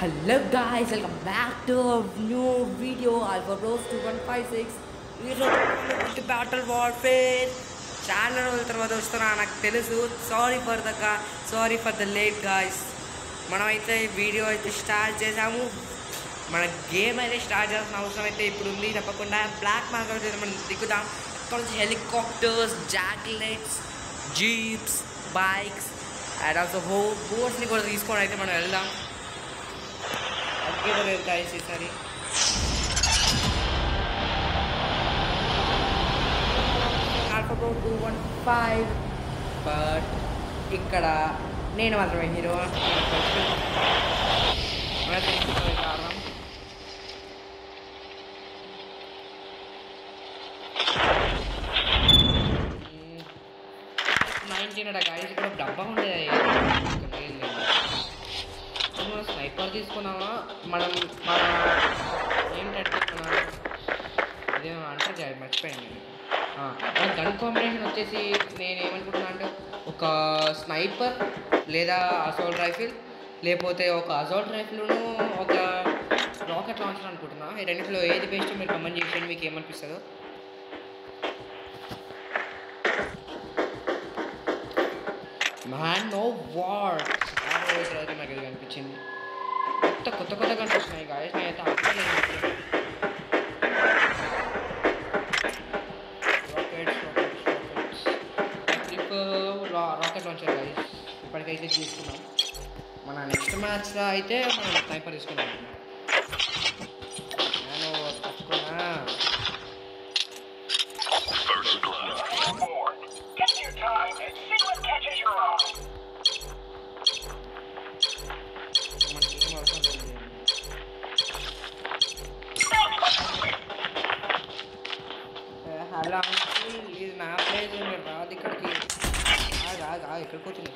Hello guys, welcome back to a new video. Alpha Bros 2156. ఈరోజు battle warfare చాలా రోజుల తర్వాత వస్తున్నా నాకు తెలుసు. Sorry for the late guys. మనమైతే వీడియో అయితే స్టార్ట్ చేసాము. మన గేమ్ అయితే స్టార్ట్ చేయాల్సిన అవసరం అయితే ఇప్పుడు ఉంది. తప్పకుండా బ్లాక్ మార్కెట్ అయితే మనం దిగుదాం. అక్కడ నుంచి హెలికాప్టర్స్, జాగ్లెట్స్, జీప్స్, బైక్స్ అండ్ ఆల్సో బోట్స్ని కూడా తీసుకొని అయితే మనం వెళ్దాం. guys ఈసారి ఆల్ఫా ప్రో 215 బట్ ఇక్కడ నేను మాత్రమే హీరో. కారణం గాయస్ ఇక్కడ డబ్బా ఉండేది. స్నైపర్ తీసుకున్నామా మనం మన ఏంటంటే మన అదే అంటారు మర్చిపోయాను. మన గన్ కాంబినేషన్ వచ్చేసి నేను ఏమనుకుంటున్నా అంటే ఒక స్నైపర్ లేదా అసోల్ట్ రైఫిల్, లేకపోతే ఒక అసోల్ట్ రైఫిల్ను ఒక రాకెట్ లాంచర్ అనుకుంటున్నా. ఈ రెండింటిలో ఏది బెస్ట్ మీరు కమెంట్ చేయండి, మీకు ఏమనిపిస్తుందో. మ్యాన్ నో వార్ నాకు ఇది అనిపించింది. కొత్త గన్స్ వస్తున్నాయి గాయస్. నేనైతే రాకెట్ లాంచర్ గాయస్ ఇప్పటికైతే తీసుకున్నాం. మన నెక్స్ట్ మ్యాచ్లో అయితే మనం స్నైపర్ తీసుకున్నాం. నేను తక్కువనా అలా ఇది నా ప్లేస్ రాదు ఇక్కడికి. ఎక్కడికి వచ్చింది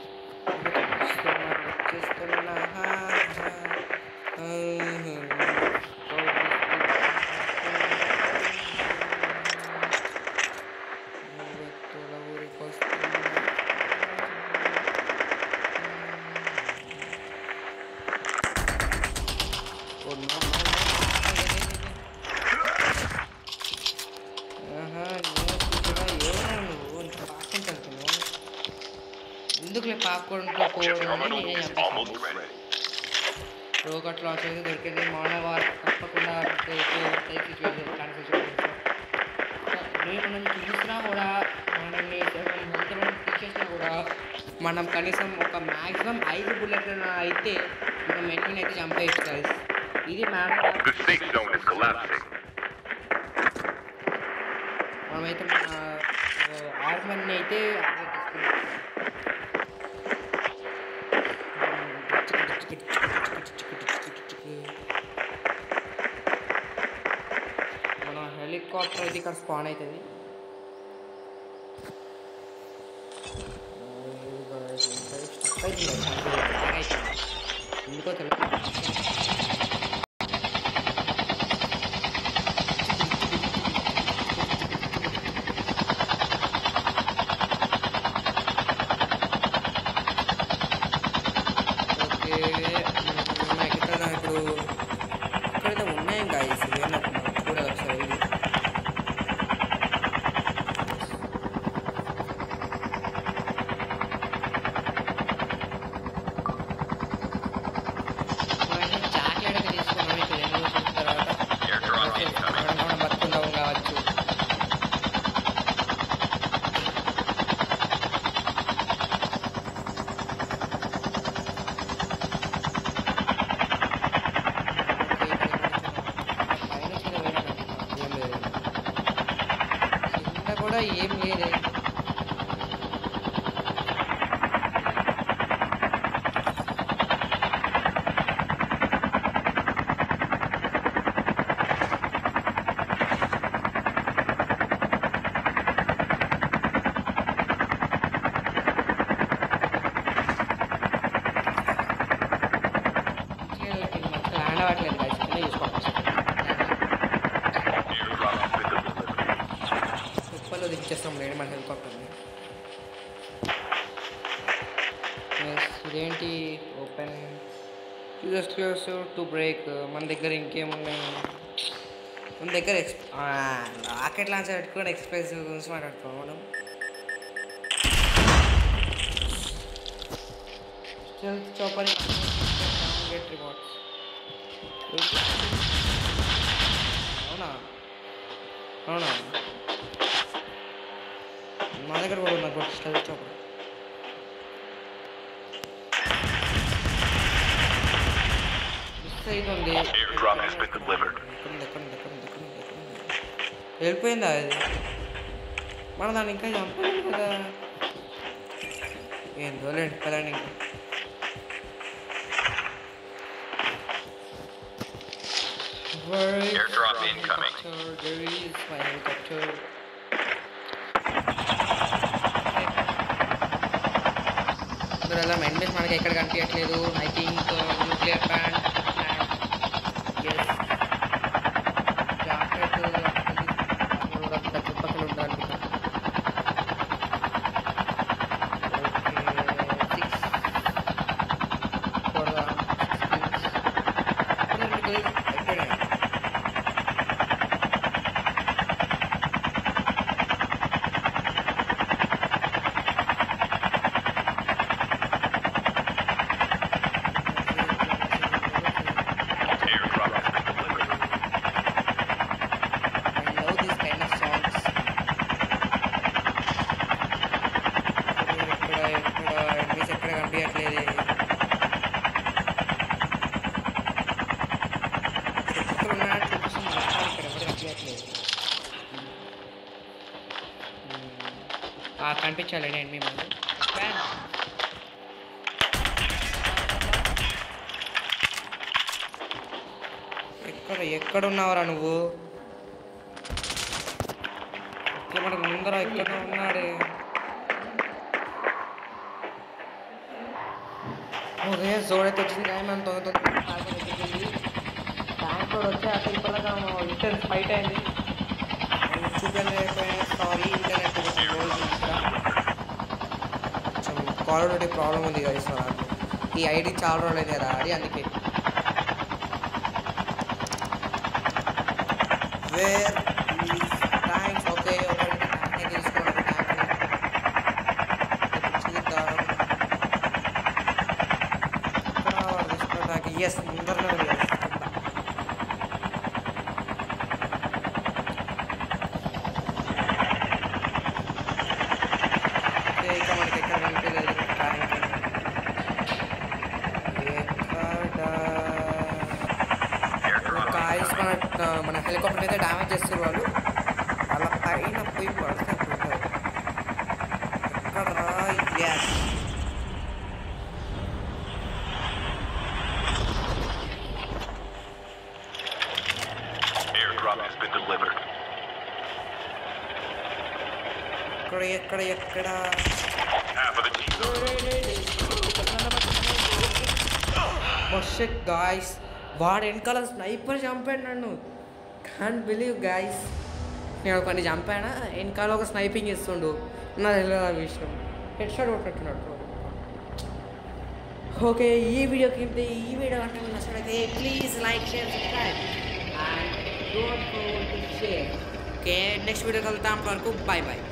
చేస్తున్నా ఊరికి వస్తున్నా. ఎందుకులే పాక్కుంటూ పోవడం నేనే చంపేసాను. రోగట్ లాంచ్ అయితే దొరికింది. మానవ తప్పకుండా మనం చూసినా కూడా మనల్ని తీసేసినా కూడా మనం కనీసం ఒక మ్యాక్సిమం 5 బుల్లెట్లను అయితే మనం ఎన్నిని అయితే చంపేయచ్చు గైస్. ఇది మనమైతే మన ఆర్మర్ని అయితే మన హెలికాప్టర్ అయితే ఇక్కడ స్పాన్ అవుతుంది. ఎందుకో తెలుసు. ఇక్కడైతే ఉన్నాయి గాయస్, కూడా ఒకసారి చాక్లెట్ అయితే తీసుకున్నాం. ఇక్కడ ఎన్నో చూసిన తర్వాత మనం బతుకుందాం కావచ్చు. కూడా ఏం లేదే. ల్యాండ్ అవ్వట్లేదు గాయస్, కింద చూసుకోవచ్చు. ఉప్పల్లో దించేస్తాం లేండి మన హెలికాప్టర్ని. ఇదేంటి ఓపెన్ ఎక్స్క్లూసివ్ టు బ్రేక్. మన దగ్గర ఇంకేమున్నాయి? మన దగ్గర రాకెట్ లాంచర్ పెట్టుకుని ఎక్స్ప్రెసివ్ గురించి మాట్లాడుకోవాలి మనం. Chopper get rewards. అవునా అవునా నా దగ్గర కూడా ఉన్నా స్టెల్త్ చాపర్. వెళ్ళిపోయిందా అది? మన దాన్ని ఇంకా చంపలేదు కదా. ఏందో లేండి కదండి. ఇంకా Airdrop incoming. There is my helicopter. అలా మెంబెస్ మనకి ఎక్కడ కనిపించట్లేదు. I think nuclear plant. Jacket చుట్టుపక్కల ఉంటుంది అనుకుంటా. కనిపించాలండి అండి మేము. ఎక్కడున్నావురా నువ్వు? మనకు ముందర ఎక్కడ ఉన్నాడే? ఓకే జోన్ అయితే వచ్చింది కానీ మనం బ్యాంక్ రోడ్ వచ్చి అక్కడ ఇప్పటిగా ఇంటర్నెట్ ఫైట్ అయింది. చూపించలేకపోయినా సారీ. ఇంటర్నెట్ కొంచెం కాల్ డ్యూటీ ప్రాబ్లం ఉంది కదా సార్. ఈ ఐడి చాలా రోజులు అయింది కదా అది అందుకే. Wear thanks. ఓకే ఒకటి తీసుకోండి. చూద్దాం తీసుకోవడానికి. ఎస్ ముందరనే ఉంది. ఇక మనకి ఎక్కడ కనిపించలేదు. మన హెలికాప్టర్ అయితే డ్యామేజ్ చేస్తారు వాళ్ళు. వాళ్ళ పైన పోయి పడితే ఎక్కడరా? ఎక్కడ ఎక్కడ గాయస్ వాడు వెనకాల స్నైపర్ చంపాడు నన్ను. Can't believe guys. నేను కొన్ని చంపానా వెనకాల ఒక స్నైపింగ్ ఇస్తుండు. నా తెలియదు విషయం. Head shot కొట్టినట్టున్నాడు. ఓకే ఈ వీడియోకి ఈ వీడియో అంటే నచ్చినట్లయితే please like share subscribe and don't forget to share. Okay next వీడియోకి వెళ్తాం. వరకు బాయ్ బాయ్.